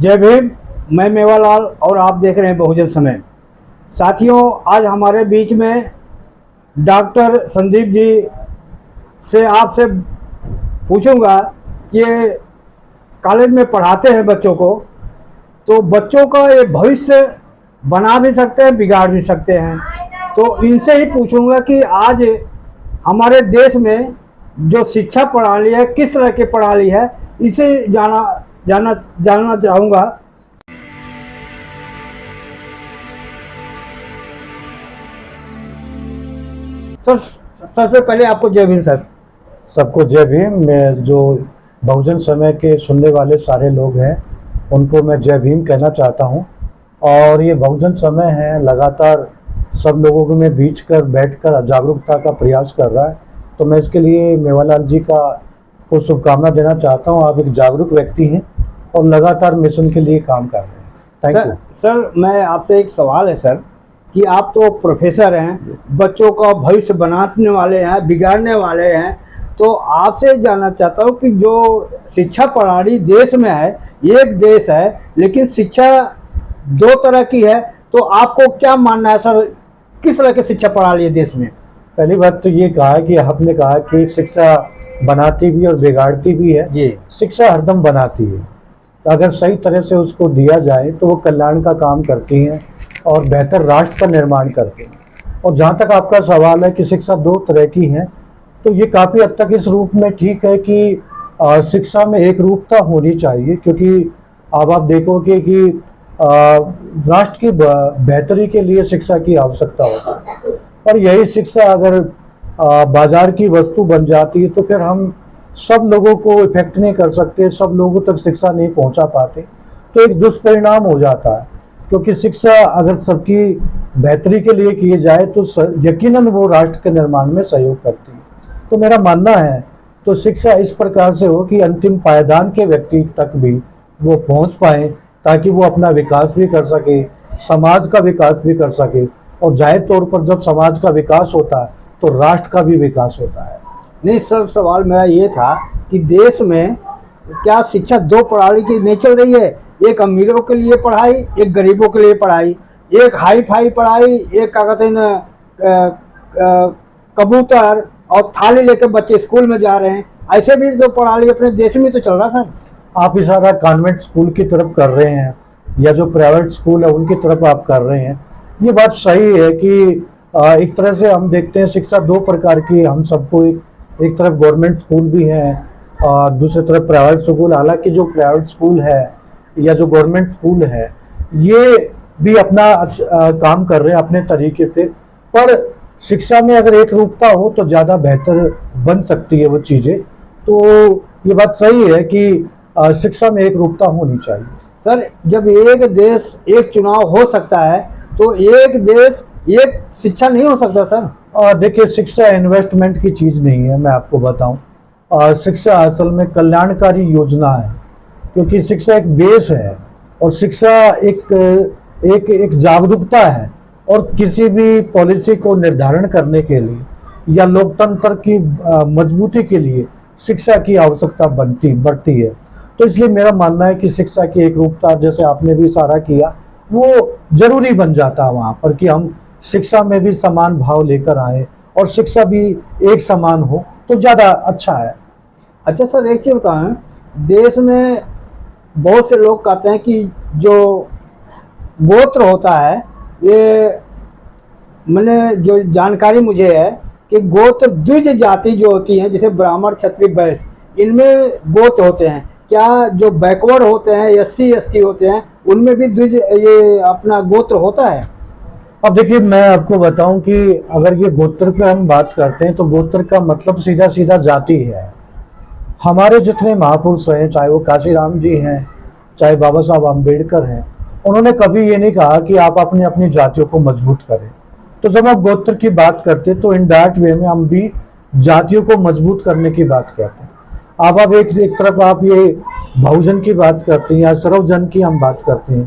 जय भीम। मैं मेवालाल और आप देख रहे हैं बहुजन समय। साथियों, आज हमारे बीच में डॉक्टर संदीप जी से आपसे पूछूंगा कि कॉलेज में पढ़ाते हैं बच्चों को, तो बच्चों का ये भविष्य बना भी सकते हैं, बिगाड़ भी सकते हैं। तो इनसे ही पूछूंगा कि आज हमारे देश में जो शिक्षा प्रणाली है, किस तरह की प्रणाली है, इसे जानना चाहूँगा। सर, सबसे पहले आपको जय भीम सर। सबको जय भीम। मैं जो बहुजन समय के सुनने वाले सारे लोग हैं उनको मैं जय भीम कहना चाहता हूं। और ये बहुजन समय है, लगातार सब लोगों के में बीच कर बैठकर जागरूकता का प्रयास कर रहा है। तो मैं इसके लिए मेवालाल जी को शुभकामना देना चाहता हूं। आप एक जागरूक व्यक्ति हैं और लगातार मिशन के लिए काम कर रहे हैं। थैंक यू सर, मैं आपसे एक सवाल है सर कि आप तो प्रोफेसर हैं, बच्चों का भविष्य बनाने वाले हैं, बिगाड़ने वाले हैं। तो आपसे जानना चाहता हूँ कि जो शिक्षा प्रणाली देश में है, एक देश है लेकिन शिक्षा दो तरह की है। तो आपको क्या मानना है सर, किस तरह की शिक्षा प्रणाली है देश में? पहली बात तो ये कहा कि आपने कहा कि शिक्षा बनाती भी और बिगाड़ती भी है। जी। शिक्षा हरदम बनाती है, अगर सही तरह से उसको दिया जाए तो वो कल्याण का काम करती हैं और बेहतर राष्ट्र का निर्माण करती हैं। और जहाँ तक आपका सवाल है कि शिक्षा दो तरह की है, तो ये काफ़ी हद तक इस रूप में ठीक है कि शिक्षा में एक रूपता होनी चाहिए। क्योंकि अब आप देखोगे कि राष्ट्र की बेहतरी के लिए शिक्षा की आवश्यकता होती है। और यही शिक्षा अगर बाजार की वस्तु बन जाती है तो फिर हम सब लोगों को इफेक्ट नहीं कर सकते, सब लोगों तक शिक्षा नहीं पहुंचा पाते, तो एक दुष्परिणाम हो जाता है। क्योंकि शिक्षा अगर सबकी बेहतरी के लिए की जाए तो यकीनन वो राष्ट्र के निर्माण में सहयोग करती है। तो मेरा मानना है तो शिक्षा इस प्रकार से हो कि अंतिम पायदान के व्यक्ति तक भी वो पहुंच पाए, ताकि वो अपना विकास भी कर सके, समाज का विकास भी कर सके। और जाहिर तौर पर जब समाज का विकास होता है तो राष्ट्र का भी विकास होता है। नहीं सर, सवाल मेरा ये था कि देश में क्या शिक्षा दो प्रणाली की नहीं चल रही है? एक अमीरों के लिए पढ़ाई, एक गरीबों के लिए पढ़ाई, एक हाई फाई पढ़ाई, एक क्या कहते हैं कबूतर और थाली लेकर बच्चे स्कूल में जा रहे हैं। ऐसे भी तो प्रणाली अपने देश में तो चल रहा सर। आप इशारा कॉन्वेंट स्कूल की तरफ कर रहे हैं या जो प्राइवेट स्कूल है उनकी तरफ आप कर रहे हैं। ये बात सही है कि एक तरह से हम देखते हैं शिक्षा दो प्रकार की। हम सबको एक तरफ गवर्नमेंट स्कूल भी है और दूसरी तरफ प्राइवेट स्कूल। हालांकि जो प्राइवेट स्कूल है या जो गवर्नमेंट स्कूल है ये भी अपना काम कर रहे हैं अपने तरीके से। पर शिक्षा में अगर एक रूपता हो तो ज़्यादा बेहतर बन सकती है वो चीज़ें। तो ये बात सही है कि शिक्षा में एक रूपता होनी चाहिए। सर, जब एक देश एक चुनाव हो सकता है तो एक देश एक शिक्षा नहीं हो सकता सर? देखिए, शिक्षा इन्वेस्टमेंट की चीज़ नहीं है, मैं आपको बताऊं। शिक्षा असल में कल्याणकारी योजना है। क्योंकि शिक्षा एक बेस है और शिक्षा एक एक एक जागरूकता है। और किसी भी पॉलिसी को निर्धारण करने के लिए या लोकतंत्र की मजबूती के लिए शिक्षा की आवश्यकता बढ़ती है। तो इसलिए मेरा मानना है कि शिक्षा की एक रूपता, जैसे आपने भी इशारा किया, वो जरूरी बन जाता है वहाँ पर कि हम शिक्षा में भी समान भाव लेकर आए और शिक्षा भी एक समान हो तो ज़्यादा अच्छा है। अच्छा सर, एक चीज़ बताएं, देश में बहुत से लोग कहते हैं कि जो गोत्र होता है, ये मैंने जो जानकारी मुझे है कि गोत्र द्विज जाति जो होती हैं, जैसे ब्राह्मण क्षत्रिय वैश्य, इनमें गोत्र होते हैं। क्या जो बैकवर्ड होते हैं, SC ST होते हैं, उनमें भी द्विज ये अपना गोत्र होता है? अब देखिए, मैं आपको बताऊं कि अगर ये गोत्र पे हम बात करते हैं तो गोत्र का मतलब सीधा सीधा जाति है। हमारे जितने महापुरुष हैं, चाहे वो काशीराम जी हैं, चाहे बाबा साहब अम्बेडकर हैं, उन्होंने कभी ये नहीं कहा कि आप अपनी अपनी जातियों को मजबूत करें। तो जब हम गोत्र की बात करते हैं तो इनडायरेक्ट वे में हम भी जातियों को मजबूत करने की बात करते हैं। अब एक तरफ आप ये बहुजन की बात करते हैं या सर्वजन की हम बात करते हैं,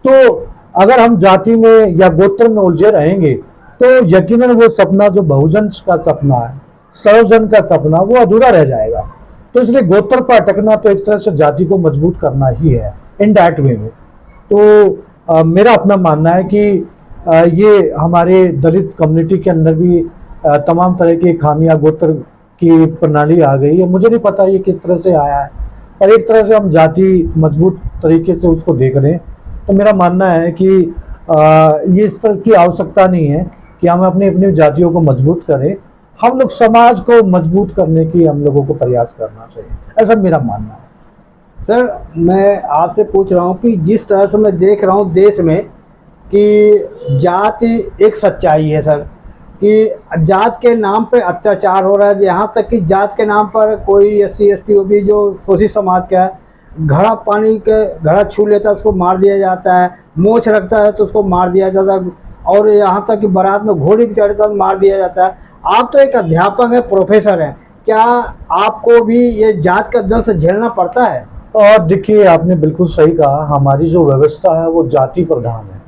तो अगर हम जाति में या गोत्र में उलझे रहेंगे तो यकीनन वो सपना जो बहुजन का सपना है, सर्वजन का सपना, वो अधूरा रह जाएगा। तो इसलिए गोत्र पर अटकना तो एक तरह से जाति को मजबूत करना ही है। इनडायरेक्ट वे में। तो मेरा अपना मानना है कि ये हमारे दलित कम्युनिटी के अंदर भी तमाम तरह की खामियां गोत्र की प्रणाली आ गई है। मुझे नहीं पता ये किस तरह से आया है, पर एक तरह से हम जाति मजबूत तरीके से उसको देख रहे हैं। तो मेरा मानना है कि ये इस तरह की आवश्यकता नहीं है कि हम अपनी अपनी जातियों को मजबूत करें। हम लोग समाज को मजबूत करने की हम लोगों को प्रयास करना चाहिए, ऐसा मेरा मानना है। सर मैं आपसे पूछ रहा हूँ कि जिस तरह से मैं देख रहा हूँ देश में कि जाति एक सच्चाई है सर, कि जात के नाम पे अत्याचार हो रहा है, यहाँ तक कि जात के नाम पर कोई SC ST OBC जो शोषित समाज का है, घड़ा पानी के घड़ा छू लेता है उसको मार दिया जाता है, मोछ रखता है तो उसको मार दिया जाता है, और यहाँ तक कि बारात में घोड़ी भी चढ़ता है तो मार दिया जाता है। आप तो एक अध्यापक हैं, प्रोफेसर हैं, क्या आपको भी ये जात का दंश झेलना पड़ता है? और देखिए, आपने बिल्कुल सही कहा, हमारी जो व्यवस्था है वो जाति प्रधान है।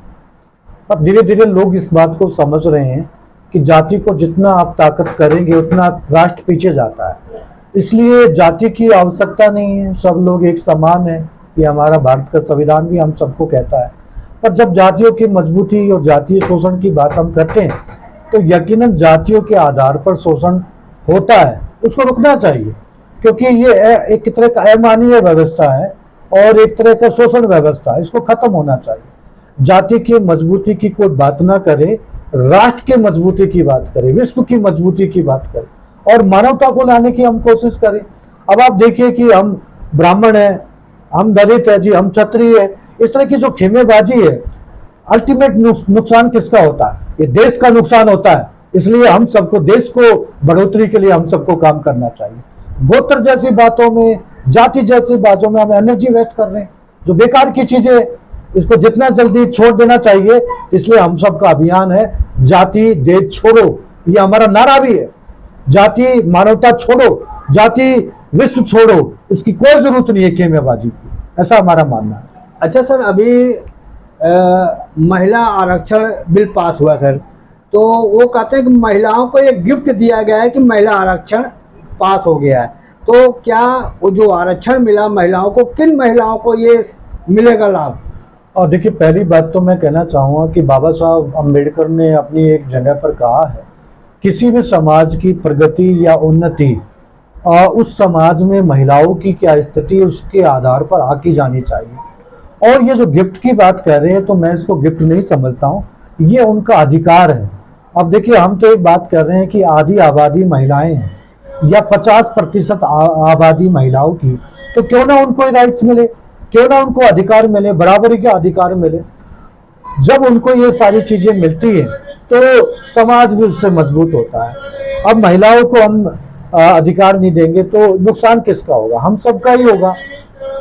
अब धीरे धीरे लोग इस बात को समझ रहे हैं कि जाति को जितना आप ताकत करेंगे उतना राष्ट्र पीछे जाता है। इसलिए जाति की आवश्यकता नहीं है, सब लोग एक समान है। ये हमारा भारत का संविधान भी हम सबको कहता है। पर जब जातियों की मजबूती और जातीय शोषण की बात हम करते हैं तो यकीनन जातियों के आधार पर शोषण होता है, उसको रुकना चाहिए, क्योंकि ये एक तरह का अमानवीय व्यवस्था है और एक तरह का शोषण व्यवस्था है, इसको खत्म होना चाहिए। जाति की मजबूती की कोई बात ना करे, राष्ट्र की मजबूती की बात करें, विश्व की मजबूती की बात करें और मानवता को लाने की हम कोशिश करें। अब आप देखिए कि हम ब्राह्मण हैं, हम दलित है जी, हम क्षत्रिय है, इस तरह की जो खेमेबाजी है, अल्टीमेट नुकसान किसका होता है? ये देश का नुकसान होता है। इसलिए हम सबको देश को बढ़ोतरी के लिए हम सबको काम करना चाहिए। गोत्र जैसी बातों में, जाति जैसी बातों में हम एनर्जी वेस्ट कर रहे हैं, जो बेकार की चीजें, इसको जितना जल्दी छोड़ देना चाहिए। इसलिए हम सबका अभियान है जाति देश छोड़ो, ये हमारा नारा भी है। जाति मानवता छोड़ो, जाति विश्व छोड़ो, इसकी कोई जरूरत नहीं है खेमेबाजी की, ऐसा हमारा मानना है। अच्छा सर, अभी महिला आरक्षण बिल पास हुआ सर, तो वो कहते हैं कि महिलाओं को एक गिफ्ट दिया गया है कि महिला आरक्षण पास हो गया है। तो क्या वो जो आरक्षण मिला महिलाओं को, किन महिलाओं को ये मिलेगा लाभ? और देखिए, पहली बात तो मैं कहना चाहूँगा कि बाबा साहब अम्बेडकर ने अपनी एक जगह पर कहा है, किसी भी समाज की प्रगति या उन्नति उस समाज में महिलाओं की क्या स्थिति उसके आधार पर आकी जानी चाहिए। और ये जो गिफ्ट की बात कर रहे हैं, तो मैं इसको गिफ्ट नहीं समझता हूँ, ये उनका अधिकार है। अब देखिए, हम तो एक बात कर रहे हैं कि आधी आबादी महिलाएं हैं या 50% आबादी महिलाओं की, तो क्यों ना उनको राइट्स मिले, क्यों ना उनको अधिकार मिले, बराबरी के अधिकार मिले। जब उनको ये सारी चीजें मिलती हैं तो समाज भी उससे मजबूत होता है। अब महिलाओं को हम अधिकार नहीं देंगे तो नुकसान किसका होगा? हम सबका ही होगा।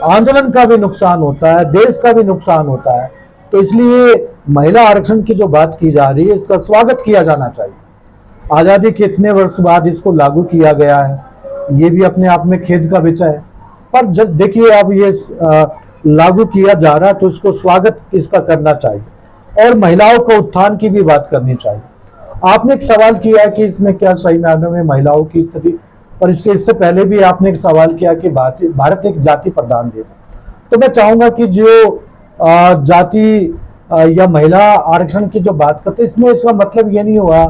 आंदोलन का भी नुकसान होता है, देश का भी नुकसान होता है। तो इसलिए महिला आरक्षण की जो बात की जा रही है, इसका स्वागत किया जाना चाहिए। आज़ादी के इतने वर्ष बाद इसको लागू किया गया है, ये भी अपने आप में खेद का विषय है। पर जब देखिए अब ये लागू किया जा रहा है तो इसको स्वागत इसका करना चाहिए और महिलाओं को उत्थान की भी बात करनी चाहिए। आपने एक सवाल किया कि इसमें क्या सही मायनों में महिलाओं की स्थिति, पर इससे पहले भी आपने एक सवाल किया कि भारत एक जाति प्रधान देश है। तो मैं चाहूंगा कि जो जाति या महिला आरक्षण की जो बात करते हैं, इसमें इसका मतलब ये नहीं हुआ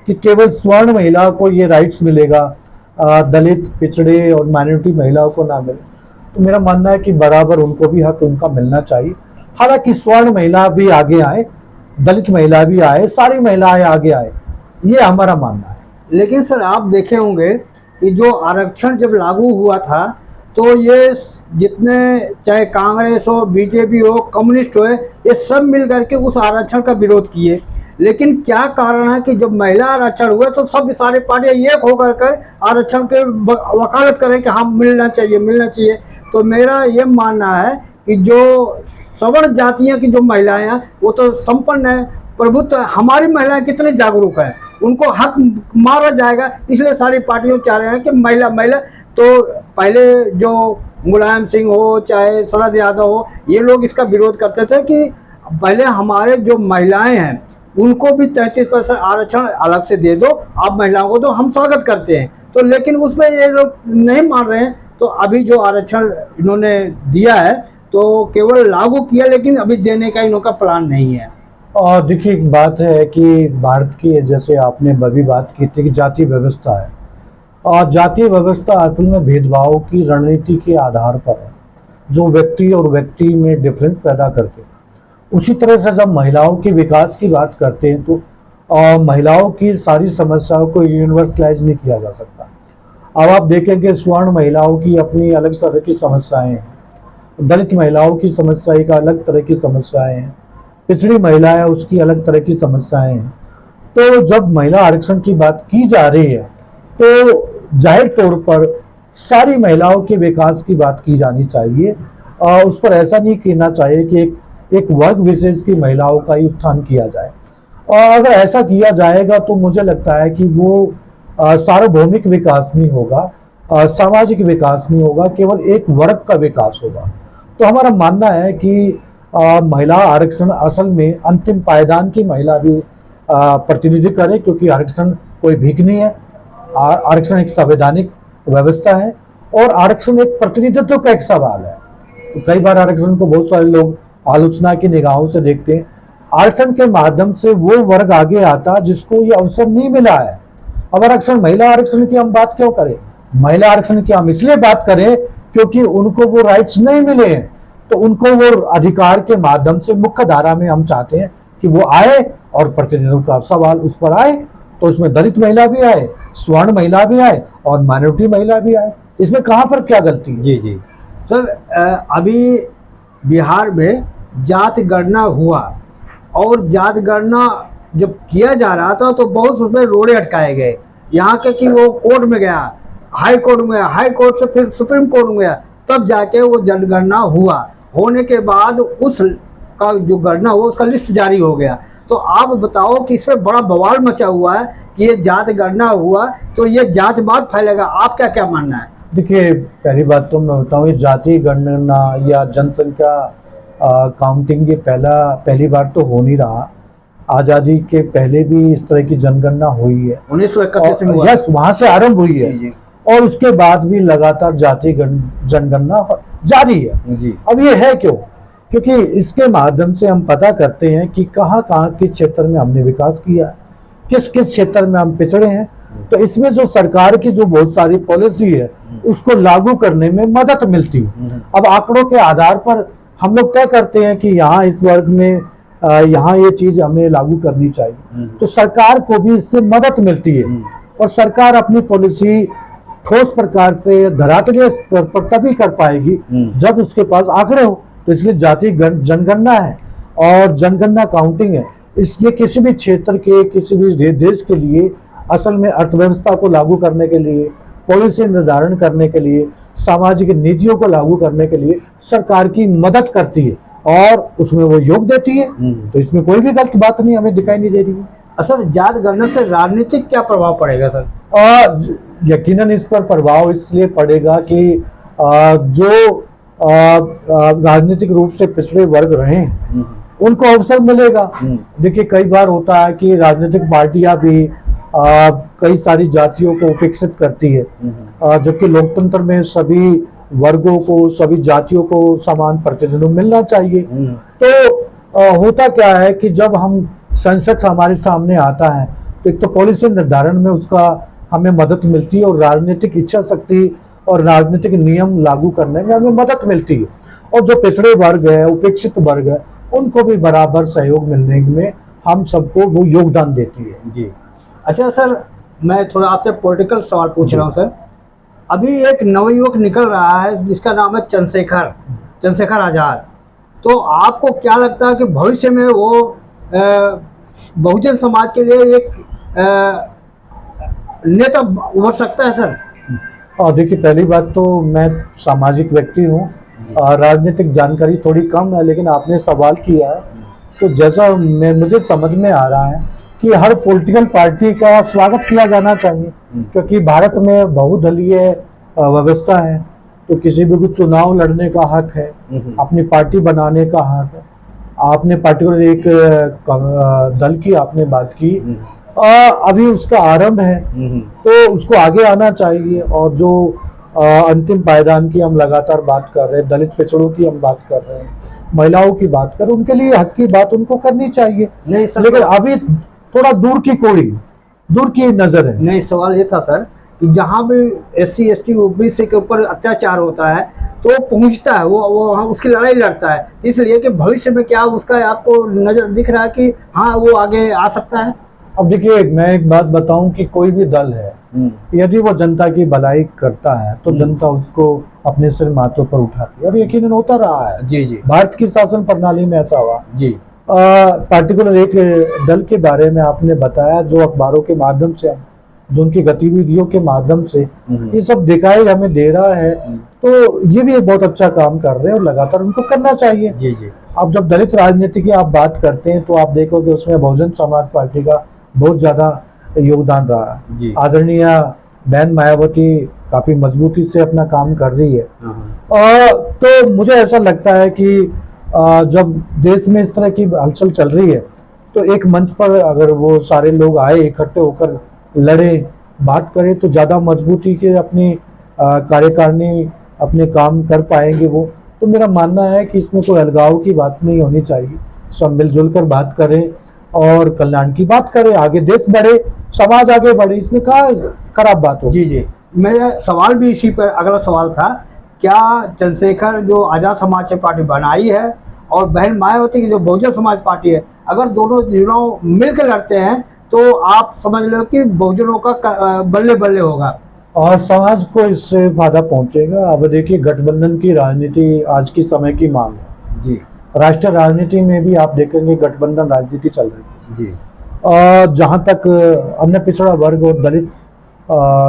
कि केवल स्वर्ण महिला को ये राइट्स मिलेगा, दलित, पिछड़े और माइनॉरिटी महिलाओं को ना मिले। तो मेरा मानना है कि बराबर उनको भी हक उनका मिलना चाहिए। हालांकि स्वर्ण महिला भी आगे आए, दलित महिला भी आए, सारी महिलाएं आगे आए, ये हमारा मानना है। लेकिन सर आप देखे होंगे कि जो आरक्षण जब लागू हुआ था तो ये जितने चाहे कांग्रेस हो, बीजेपी हो, कम्युनिस्ट हो, ये सब मिल करके उस आरक्षण का विरोध किए। लेकिन क्या कारण है कि जब महिला आरक्षण हुआ तो सब सारे पार्टियां एक होकर कर आरक्षण के वकालत करें कि हाँ मिलना चाहिए, मिलना चाहिए। तो मेरा ये मानना है कि जो सवर्ण जातियों की जो महिलाएं हैं वो तो संपन्न है, प्रभुत्व। हमारी महिलाएं कितने जागरूक हैं, उनको हक मारा जाएगा, इसलिए सारी पार्टियां चाह रहे हैं कि महिला महिला। तो पहले जो मुलायम सिंह हो चाहे शरद यादव हो, ये लोग इसका विरोध करते थे कि पहले हमारे जो महिलाएं हैं उनको भी 33% आरक्षण अलग से दे दो, आप महिलाओं को दो, हम स्वागत करते हैं। तो लेकिन उसमें ये लोग नहीं मान रहे हैं। तो अभी जो आरक्षण इन्होंने दिया है तो केवल लागू किया, लेकिन अभी देने का इनका प्लान नहीं है। और देखिए, एक बात है कि भारत की, जैसे आपने अभी बात की थी कि जातीय व्यवस्था है, और जातीय व्यवस्था असल में भेदभाव की रणनीति के आधार पर है, जो व्यक्ति और व्यक्ति में डिफरेंस पैदा करते हैं। उसी तरह से जब महिलाओं के विकास की बात करते हैं तो महिलाओं की सारी समस्याओं को यूनिवर्सलाइज नहीं किया जा सकता। अब आप देखेंगे, स्वर्ण महिलाओं की अपनी अलग तरह की समस्याएं हैं, दलित महिलाओं की समस्या एक अलग तरह की समस्याएं हैं, पिछड़ी महिला है उसकी अलग तरह की समस्याएं हैं। तो जब महिला आरक्षण की बात की जा रही है तो जाहिर तौर पर सारी महिलाओं के विकास की बात की जानी चाहिए। उस पर ऐसा नहीं कहना चाहिए कि एक वर्ग विशेष की महिलाओं का ही उत्थान किया जाए। और अगर ऐसा किया जाएगा तो मुझे लगता है कि वो सार्वभौमिक विकास नहीं होगा, सामाजिक विकास नहीं होगा, केवल एक वर्ग का विकास होगा। तो हमारा मानना है कि महिला आरक्षण असल में अंतिम पायदान की महिला भी प्रतिनिधि करे, क्योंकि आरक्षण कोई भीख नहीं है। आरक्षण एक संवैधानिक व्यवस्था है और आरक्षण एक प्रतिनिधित्व का एक सवाल है। तो कई बार आरक्षण को बहुत सारे लोग आलोचना की निगाहों से देखते हैं। आरक्षण के माध्यम से वो वर्ग आगे आता जिसको ये अवसर नहीं मिला है। अब आरक्षण, महिला आरक्षण की हम बात क्यों करें? महिला आरक्षण की हम इसलिए बात करें क्योंकि उनको वो राइट्स नहीं मिले हैं, तो उनको वो अधिकार के माध्यम से मुख्य धारा में हम चाहते हैं कि वो आए और प्रतिनिधित्व का सवाल उस पर आए। तो उसमें दलित महिला भी आए, स्वर्ण महिला भी आए और माइनॉरिटी महिला भी आए। इसमें कहाँ पर क्या गलती है? जी जी सर, अभी बिहार में जात गणना हुआ और जात गणना जब किया जा रहा था तो बहुत उसमें रोड़े अटकाए गए। यहाँ के कि वो कोर्ट में गया, हाई कोर्ट में गया, हाई कोर्ट से फिर सुप्रीम कोर्ट में गया, तब जाके वो जनगणना हुआ। होने के बाद उस का जो गणना हुआ उसका लिस्ट जारी हो गया। तो आप बताओ कि इसमें बड़ा बवाल मचा हुआ है कि ये जात गणना हुआ तो ये जातिवाद फैलेगा, आप क्या क्या मानना है? देखिए, पहली बात तो मैं बताऊं, ये जातीय गणना या जनसंख्या काउंटिंग ये पहली बार तो हो नहीं रहा। आज़ादी के पहले भी इस तरह की जनगणना हुई है, 1931 में हुआ। यस, वहां से आरंभ हुई है। जी, जी। और उसके बाद भी लगातार जातीय जनगणना जारी है। जी। अब ये है क्यों? क्योंकि इसके माध्यम से हम पता करते हैं कि कहाँ कहाँ किस क्षेत्र में हमने विकास किया है, किस किस क्षेत्र में हम पिछड़े हैं। तो इसमें जो सरकार की जो बहुत सारी पॉलिसी है उसको लागू करने में मदद मिलती है। अब आंकड़ों के आधार पर हम लोग तय करते हैं कि यहाँ इस वर्ग में यहाँ ये चीज हमें लागू करनी चाहिए, तो सरकार को भी इससे मदद मिलती है। और सरकार अपनी पॉलिसी ठोस प्रकार से धरातलीय स्तर पर तभी कर पाएगी जब उसके पास आंकड़े हो। तो इसलिए जातीय जनगणना है और जनगणना काउंटिंग है, इसलिए किसी भी क्षेत्र के, किसी भी देश के लिए असल में अर्थव्यवस्था को लागू करने के लिए, पॉलिसी निर्धारण करने के लिए, सामाजिक नीतियों को लागू करने के लिए सरकार की मदद करती है और उसमें वो योग देती है। तो इसमें कोई भी गलत बात नहीं हमें दिखाई नहीं दे रही है। सर, जात गणना से राजनीतिक क्या प्रभाव पड़ेगा सर? यकीनन इस पर प्रभाव इसलिए पड़ेगा कि जो राजनीतिक रूप से पिछड़े वर्ग रहे हैं उनको अवसर मिलेगा। देखिए, कई बार होता है कि राजनीतिक पार्टियां भी कई सारी जातियों को उपेक्षित करती है, जबकि लोकतंत्र में सभी वर्गों को, सभी जातियों को समान प्रतिनिधित्व मिलना चाहिए। तो होता क्या है कि जब हम संसद हमारे सामने आता है तो एक तो पॉलिसी निर्धारण में उसका हमें मदद मिलती है और राजनीतिक इच्छा शक्ति और राजनीतिक नियम लागू करने में हमें मदद मिलती है। और जो पिछड़े वर्ग है, उपेक्षित वर्ग है, उनको भी बराबर सहयोग मिलने में हम सबको वो योगदान देती है। जी। अच्छा सर, मैं थोड़ा आपसे पॉलिटिकल सवाल पूछ रहा हूँ सर। अभी एक नवयुवक निकल रहा है जिसका नाम है चंद्रशेखर आजाद। तो आपको क्या लगता है कि भविष्य में वो बहुजन समाज के लिए एक नेता उभर सकता है सर? और देखिए, पहली बात तो मैं सामाजिक व्यक्ति हूँ, राजनीतिक जानकारी थोड़ी कम है, लेकिन आपने सवाल किया है तो जैसा मुझे समझ में आ रहा है कि हर पॉलिटिकल पार्टी का स्वागत किया जाना चाहिए, क्योंकि भारत में बहुदलीय व्यवस्था है। तो किसी भी को चुनाव लड़ने का हक है, अपनी पार्टी बनाने का हक है। आपने पार्टिकुलर एक दल की आपने बात की, अभी उसका आरंभ है तो उसको आगे आना चाहिए। और जो अंतिम पायदान की हम लगातार बात कर रहे हैं, दलित पिछड़ों की हम बात कर रहे हैं, महिलाओं की बात कर रहे हैं, उनके लिए हक की बात उनको करनी चाहिए। नहीं सर, लेकिन अभी थोड़ा दूर की कोड़ी, दूर की नजर है। नहीं, सवाल ये था सर कि जहाँ भी SC ST OBC के ऊपर अत्याचार होता है तो वो पहुँचता है, वो वहाँ उसकी लड़ाई लड़ता है, इसलिए कि भविष्य में क्या उसका आपको नजर दिख रहा है कि हाँ वो आगे आ सकता है। अब देखिए, मैं एक बात बताऊं कि कोई भी दल है, यदि वो जनता की भलाई करता है तो जनता उसको अपने सिर माथों पर उठाती है, और यकीनन होता रहा है। जी जी भारत की शासन प्रणाली में ऐसा हुआ। जी पार्टिकुलर एक दल के बारे में आपने बताया, जो अखबारों के माध्यम से, जो उनकी गतिविधियों के माध्यम से ये सब दिखाई हमें दे रहा है, तो ये भी एक बहुत अच्छा काम कर रहे हैं और लगातार उनको करना चाहिए। जी जी अब जब दलित राजनीति की आप बात करते हैं तो आप देखोगे उसमें बहुजन समाज पार्टी का बहुत ज्यादा योगदान रहा जी। है। आदरणीय बहन मायावती काफी मजबूती से अपना काम कर रही है। तो मुझे ऐसा लगता है कि जब देश में इस तरह की हलचल चल रही है तो एक मंच पर अगर वो सारे लोग आए, इकट्ठे होकर लड़े, बात करें, तो ज्यादा मजबूती के अपनी कार्यकारिणी अपने काम कर पाएंगे वो। तो मेरा मानना है कि इसमें कोई अलगाव की बात नहीं होनी चाहिए, सब मिलजुल कर बात करें और कल्याण की बात करें, आगे देश बढ़े, समाज आगे बढ़े, इसमें कहा खराब बात हो। जी जी, मेरा सवाल भी इसी पर, अगला सवाल था, क्या चंद्रशेखर जो आज़ाद समाज से पार्टी बनाई है और बहन मायावती की जो बहुजन समाज पार्टी है, अगर दोनों चुनाव मिलकर लड़ते हैं तो आप समझ लो कि बहुजनों का बल्ले बल्ले होगा और समाज को इससे फायदा पहुंचेगा। अब देखिए, गठबंधन की राजनीति आज की समय की मांग है जी। राष्ट्रीय राजनीति में भी आप देखेंगे गठबंधन राजनीति चल रही है जी। जहां तक अन्य पिछड़ा वर्ग और दलित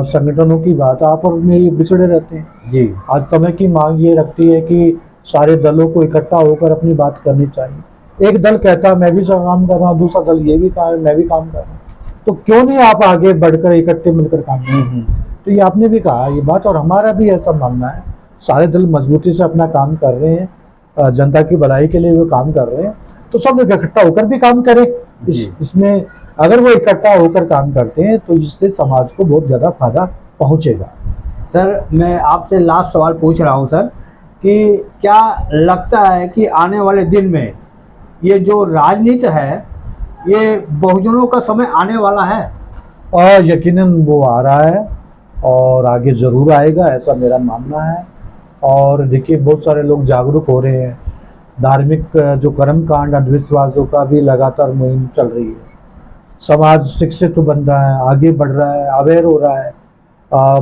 संगठनों की बात, आप और में ये बिछड़े रहते हैं जी। आज समय की मांग ये रखती है कि सारे दलों को इकट्ठा होकर अपनी बात करनी चाहिए। एक दल कहता है मैं भी काम कर रहा हूँ, दूसरा दल ये भी कहा मैं भी काम कर रहा हूँ, तो क्यों नहीं आप आगे बढ़कर इकट्ठे मिलकर काम करें। तो ये आपने भी कहा ये बात, और हमारा भी ऐसा मानना है, सारे दल मजबूती से अपना काम कर रहे हैं, जनता की भलाई के लिए वो काम कर रहे हैं, तो सब लोग इकट्ठा होकर भी काम करें। इसमें अगर वो इकट्ठा होकर काम करते हैं तो इससे समाज को बहुत ज़्यादा फायदा पहुंचेगा। सर, मैं आपसे लास्ट सवाल पूछ रहा हूं सर, कि क्या लगता है कि आने वाले दिन में ये जो राजनीति है, ये बहुजनों का समय आने वाला है? और यकीनन वो आ रहा है और आगे ज़रूर आएगा, ऐसा मेरा मानना है। और देखिए, बहुत सारे लोग जागरूक हो रहे हैं, धार्मिक जो कर्मकांड अंधविश्वासों का भी लगातार मुहिम चल रही है, समाज शिक्षित बन रहा है, आगे बढ़ रहा है, अवेयर हो रहा है,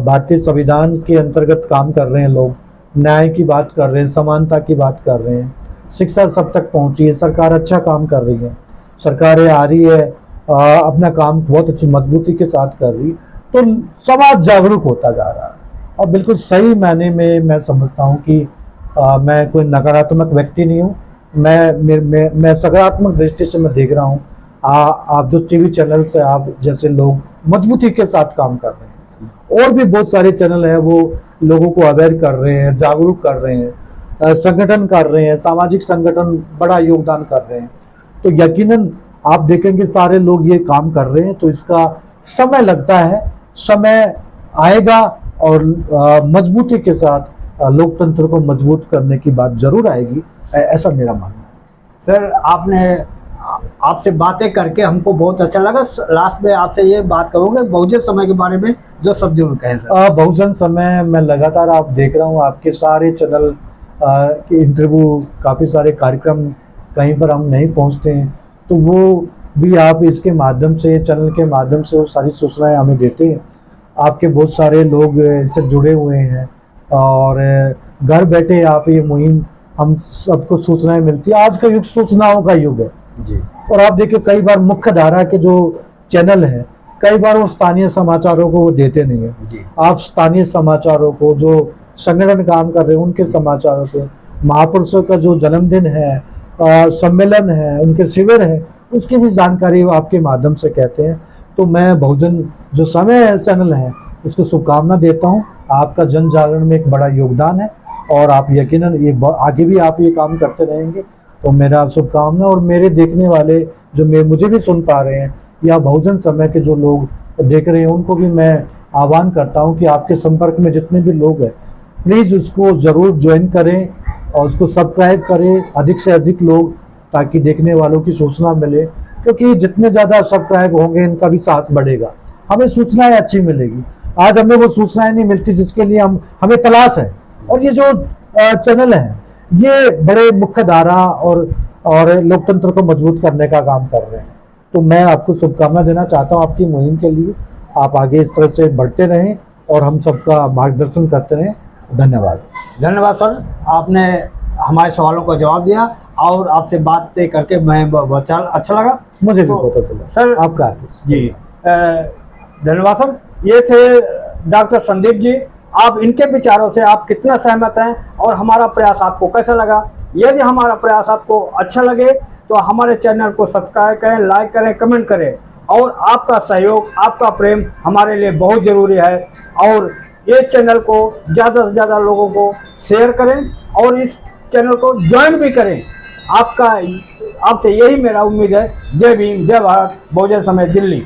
भारतीय संविधान के अंतर्गत काम कर रहे हैं लोग, न्याय की बात कर रहे हैं, समानता की बात कर रहे हैं, शिक्षा सब तक पहुंची है, सरकार अच्छा काम कर रही है, सरकारें आ रही है, अपना काम बहुत अच्छी मजबूती के साथ कर रही, तो समाज जागरूक होता जा रहा है। और बिल्कुल सही मायने में मैं समझता हूँ कि मैं कोई नकारात्मक व्यक्ति नहीं हूँ, मैं सकारात्मक दृष्टि से मैं देख रहा हूँ। आप जो टीवी चैनल से आप जैसे लोग मजबूती के साथ काम कर रहे हैं, और भी बहुत सारे चैनल हैं वो लोगों को अवेयर कर रहे हैं, जागरूक कर रहे हैं, संगठन कर रहे हैं, सामाजिक संगठन बड़ा योगदान कर रहे हैं, तो यकीनन आप देखेंगे सारे लोग ये काम कर रहे हैं, तो इसका समय लगता है, समय आएगा और मजबूती के साथ लोकतंत्र को मजबूत करने की बात जरूर आएगी, ऐसा मेरा मानना है। सर, आपसे बातें करके हमको बहुत अच्छा लगा। लास्ट में आपसे ये बात करूँगा बहुजन समय के बारे में जो शब्द कहें सर। बहुजन समय मैं लगातार आप देख रहा हूँ आपके सारे चैनल के इंटरव्यू, काफ़ी सारे कार्यक्रम, कहीं पर हम नहीं पहुँचते हैं तो वो भी आप इसके माध्यम से, चैनल के माध्यम से वो सारी सूचनाएं हमें देते हैं। आपके बहुत सारे लोग इससे जुड़े हुए हैं और घर बैठे आप ये मुहिम, हम सबको सूचनाएं मिलती है। आज का युग सूचनाओं का युग है जी। और आप देखिए कई बार मुख्य धारा के जो चैनल हैं, कई बार वो स्थानीय समाचारों को वो देते नहीं है जी। आप स्थानीय समाचारों को, जो संगठन काम कर रहे हैं उनके समाचारों को, महापुरुषों का जो जन्मदिन है, सम्मेलन है, उनके शिविर है, उसकी भी जानकारी वो आपके माध्यम से कहते हैं। तो मैं बहुजन जो समय चैनल है उसको शुभकामना देता हूँ। आपका जन जागरण में एक बड़ा योगदान है और आप यकीनन ये आगे भी आप ये काम करते रहेंगे, तो मेरा शुभकामना। और मेरे देखने वाले जो मुझे भी सुन पा रहे हैं या बहुजन समय के जो लोग देख रहे हैं, उनको भी मैं आह्वान करता हूं कि आपके संपर्क में जितने भी लोग हैं प्लीज़ उसको ज़रूर ज्वाइन करें और उसको सब्सक्राइब करें, अधिक से अधिक लोग, ताकि देखने वालों की सूचना मिले। क्योंकि जितने ज़्यादा सब्सक्राइब होंगे इनका भी साहस बढ़ेगा, हमें सूचनाएं अच्छी मिलेगी। आज हमें वो सूचनाएं नहीं मिलती जिसके लिए हमें तलाश है। और ये जो चैनल है ये बड़े मुख्य धारा और लोकतंत्र को मजबूत करने का काम कर रहे हैं। तो मैं आपको शुभकामना देना चाहता हूँ आपकी मुहिम के लिए। आप आगे इस तरह से बढ़ते रहें और हम सबका मार्गदर्शन करते रहें। धन्यवाद। धन्यवाद सर, आपने हमारे सवालों का जवाब दिया और आपसे बात करके मैं बहुत अच्छा लगा। मुझे भी तो पता चला सर आपका जी धन्यवाद सर। ये थे डॉक्टर संदीप जी। आप इनके विचारों से आप कितना सहमत हैं और हमारा प्रयास आपको कैसा लगा? यदि हमारा प्रयास आपको अच्छा लगे तो हमारे चैनल को सब्सक्राइब करें, लाइक करें, कमेंट करें। और आपका सहयोग, आपका प्रेम हमारे लिए बहुत ज़रूरी है। और ये चैनल को ज़्यादा से ज़्यादा लोगों को शेयर करें और इस चैनल को ज्वाइन भी करें। आपसे यही मेरा उम्मीद है। जय भीम, जय भारत, बहुजन समाज, दिल्ली।